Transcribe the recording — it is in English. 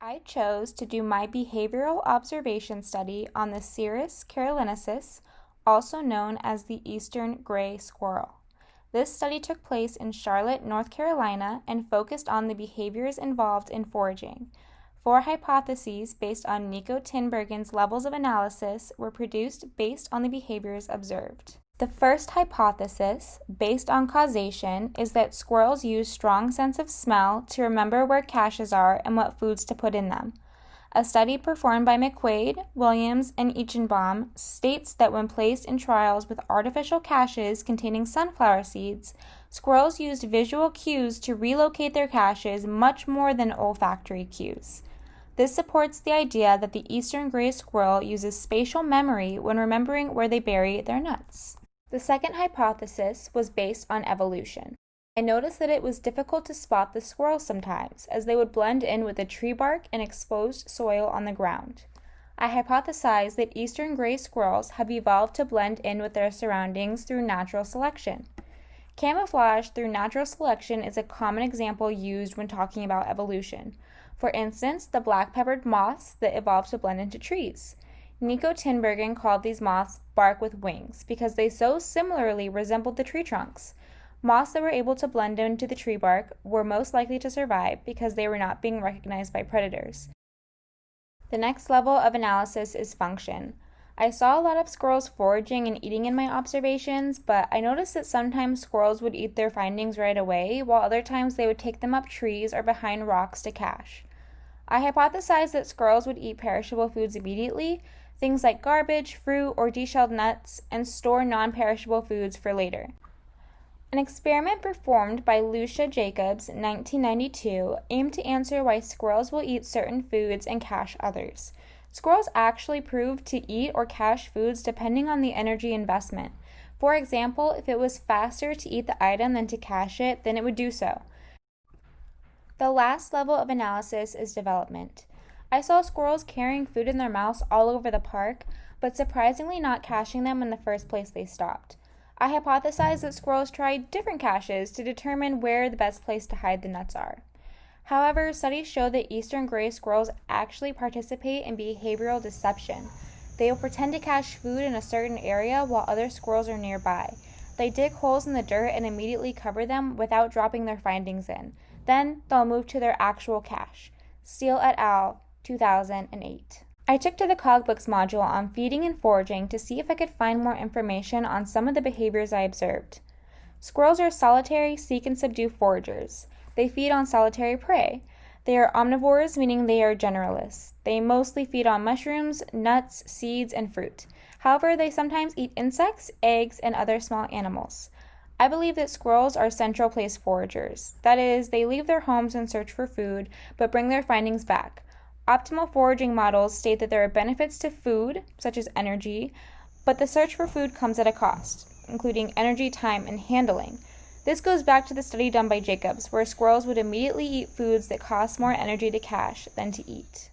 I chose to do my behavioral observation study on the Sciurus carolinensis, also known as the eastern gray squirrel. This study took place in Charlotte, North Carolina, and focused on the behaviors involved in foraging. 4 hypotheses based on Nico Tinbergen's levels of analysis were produced based on the behaviors observed. The first hypothesis, based on causation, is that squirrels use strong sense of smell to remember where caches are and what foods to put in them. A study performed by McQuaid, Williams, and Eichenbaum states that when placed in trials with artificial caches containing sunflower seeds, squirrels used visual cues to relocate their caches much more than olfactory cues. This supports the idea that the eastern gray squirrel uses spatial memory when remembering where they bury their nuts. The second hypothesis was based on evolution. I noticed that it was difficult to spot the squirrels sometimes, as they would blend in with the tree bark and exposed soil on the ground. I hypothesized that eastern gray squirrels have evolved to blend in with their surroundings through natural selection. Camouflage through natural selection is a common example used when talking about evolution. For instance, the black-peppered moths that evolved to blend into trees. Nico Tinbergen called these moths bark with wings because they so similarly resembled the tree trunks. Moths that were able to blend into the tree bark were most likely to survive because they were not being recognized by predators. The next level of analysis is function. I saw a lot of squirrels foraging and eating in my observations, but I noticed that sometimes squirrels would eat their findings right away, while other times they would take them up trees or behind rocks to cache. I hypothesized that squirrels would eat perishable foods immediately, things like garbage, fruit, or deshelled nuts, and store non-perishable foods for later. An experiment performed by Lucia Jacobs in 1992 aimed to answer why squirrels will eat certain foods and cache others. Squirrels actually proved to eat or cache foods depending on the energy investment. For example, if it was faster to eat the item than to cache it, then it would do so. The last level of analysis is development. I saw squirrels carrying food in their mouths all over the park, but surprisingly not caching them in the first place they stopped. I hypothesized that squirrels tried different caches to determine where the best place to hide the nuts are. However, studies show that eastern gray squirrels actually participate in behavioral deception. They will pretend to cache food in a certain area while other squirrels are nearby. They dig holes in the dirt and immediately cover them without dropping their findings in. Then they'll move to their actual cache. Steele et al., 2008. I took to the Cogbooks module on feeding and foraging to see if I could find more information on some of the behaviors I observed. Squirrels are solitary, seek and subdue foragers. They feed on solitary prey. They are omnivores, meaning they are generalists. They mostly feed on mushrooms, nuts, seeds, and fruit. However, they sometimes eat insects, eggs, and other small animals. I believe that squirrels are central place foragers. That is, they leave their homes in search for food, but bring their findings back. Optimal foraging models state that there are benefits to food, such as energy, but the search for food comes at a cost, including energy, time, and handling. This goes back to the study done by Jacobs, where squirrels would immediately eat foods that cost more energy to cache than to eat.